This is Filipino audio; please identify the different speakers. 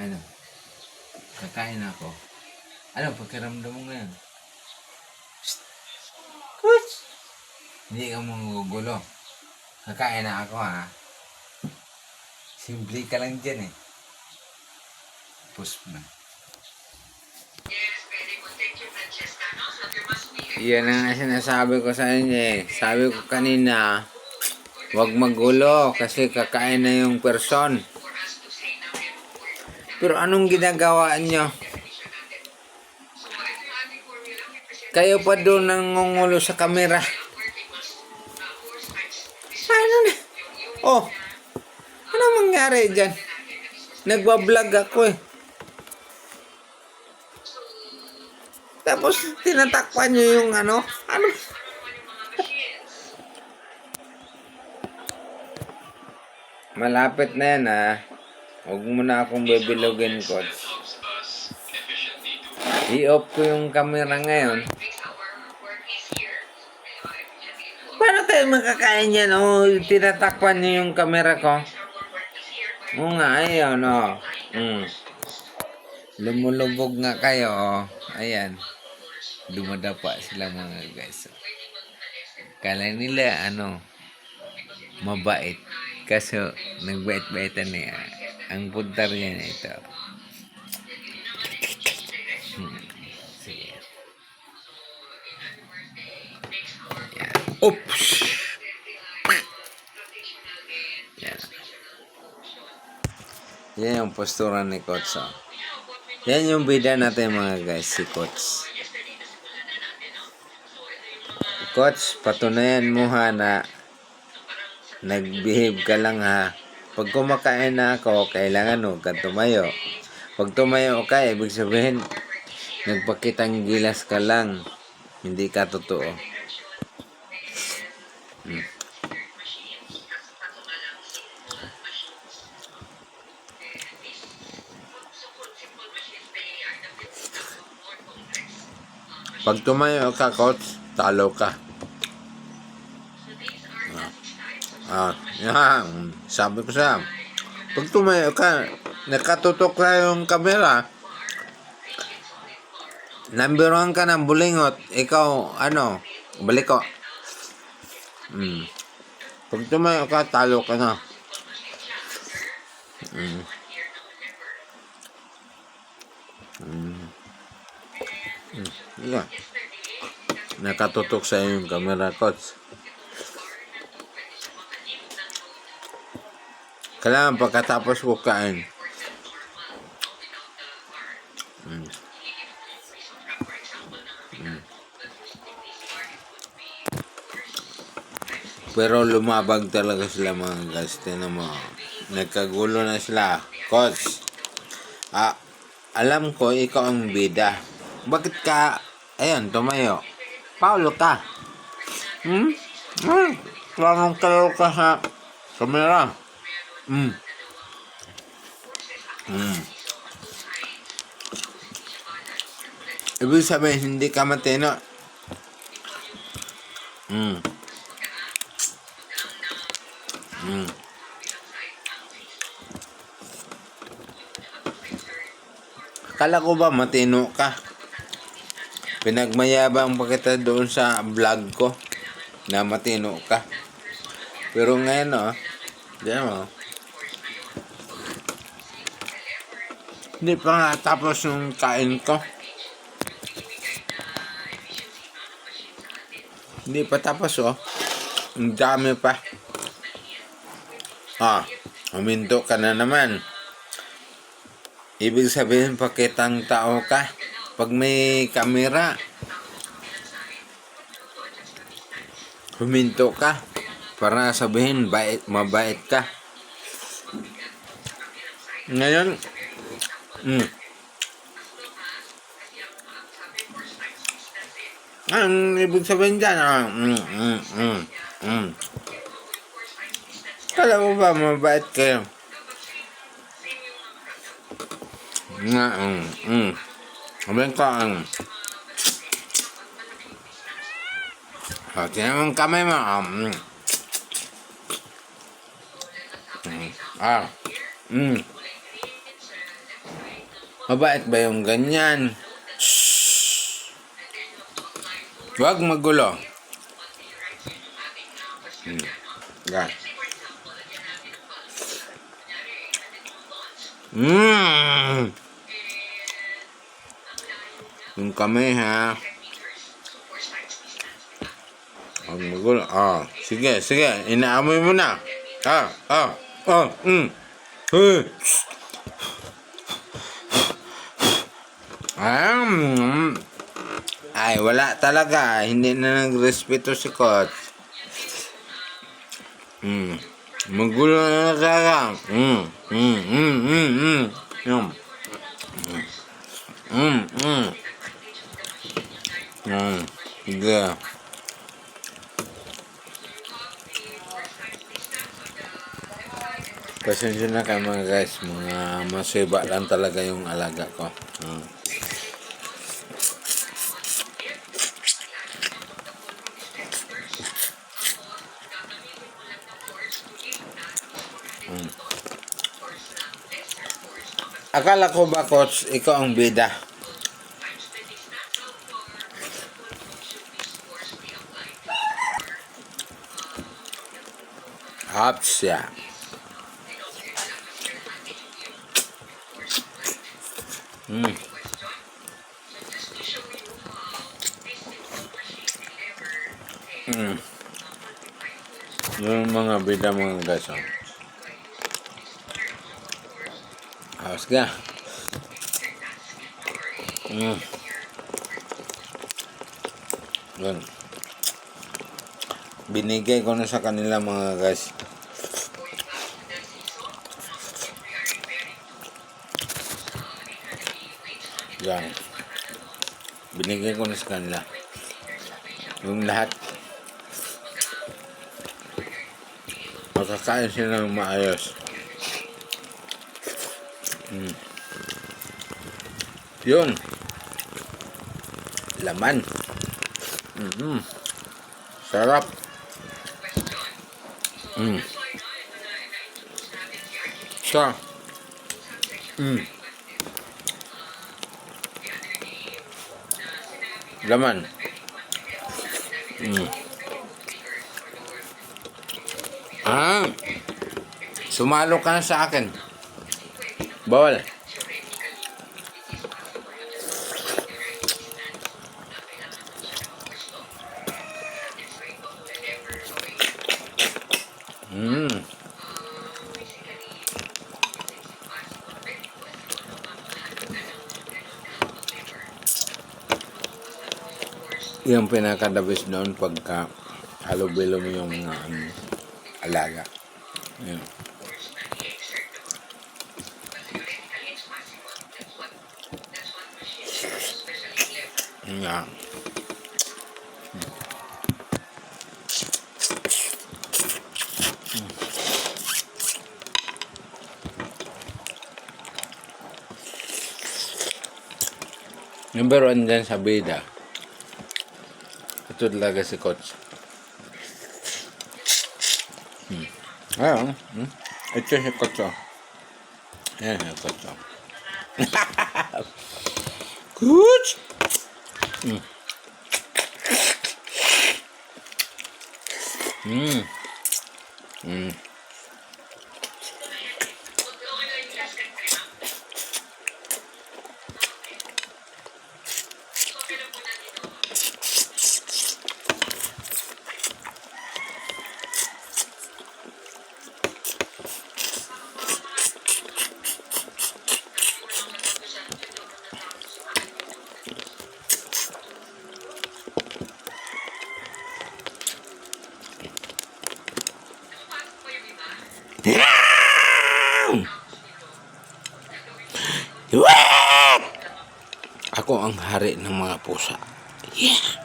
Speaker 1: Ano? Kakain ako. Ano, pakiramdam mo ngayon? Coach! Hindi ka magugulo. Kakain na ako ha. Simple ka lang dyan eh. Push mo. Yan ang sinasabi ko sa inyo eh. Sabi ko kanina, huwag magulo kasi kakain na yung person. Pero anong ginagawa nyo? Kayo pa doon nangungulo sa kamera. Ano na? Oh, ano mangyari dyan? Nagbablog ako eh. Tapos tinatakpan nyo yung ano? Ano? Malapit na yan ha. Huwag mo na akong bibilogin, coach. I-off ko yung camera ngayon. Paano tayo makakain yan? Oh, tinatakpan nyo yung camera ko. Oo nga, ayun oh. Lumulubog nga kayo oh. Ayan. Dumadapa sila mga guys. Kala nila mabait. Kaso nagbait-baitan niya. Ang puntar niya na ito. Sige. Yan. Oops! Yan. Yan yung postura ni Coach. Oh. Yan yung bida natin mga guys, si Coach. Coach, patunayan mo ha na nag-behave ka lang ha. Pag kumakain na ako, kailangan huwag ka tumayo. Pag tumayo ka, ibig sabihin, nagpakitang gilas ka lang. Hindi ka totoo. Pag tumayo ka, coach, talo ka. Yan. Sabi ko siya, pag tumayo ka, nakatutok na yung camera, number 1 ka ng bulingot, ikaw, balik ko. Pag tumayo ka, talo ka na. Yeah. Nakatutok sa yung camera, coach. Kailangan pagkatapos ko kain. Pero lumabag talaga sila mga guys. Tinan mo. Nagkagulo na sila. Coach, alam ko ikaw ang bida. Bakit ka, tumayo. Paulo ka. Parang kayo ka sa kamera. Ibig sabihin, hindi ka matino. Akala ko ba matino ka? Pinagmayabang pa kita doon sa vlog ko na matino ka. Pero ngayon diyan mo. Hindi pa nga tapos yung kain ko. Hindi pa tapos Ang dami pa. Huminto ka na naman. Ibig sabihin pakitang tao ka. Pag may kamera, huminto ka. Para sabihin mabait ka. Ngayon, ang ibig sabihin dyan, kala mo ba mabait kayo? Sabihin ko, tinan mo ang kamay mo, Mabait ba yung ganyan? Shhh! Huwag magulo. Yan. Yung kamay ha. Huwag magulo. Sige, sige. Inaamoy mo na. Eh. Ay, wala talaga. Hindi na nagrespeto si Coach. Magulo na talaga. Sige. Pasensya na kayo mga guys. Mga masiba lang talaga yung alaga ko. Akala ko ba, Coach, ikaw ang bida? Hapsya. Yung mga bida mga guys. Hawas ka. Yun. Binigay ko na sa kanila mga guys. Yan. Binigay ko na sa kanila. Yung lahat. Makakain sila ng maayos. Yun. Laman. Sarap. Siya. Laman. Sumalo ka na sa akin. Bawal. Yung pinakadabis doon pagka halubilo mo yung mga alaga. Yun. Yeah. Number 1 dyan sa bida. Ito talaga si Coach. Ayun. Ito si Coach. Ayan si Coach. Coach! Ako ang hari ng mga pusa. Yeah!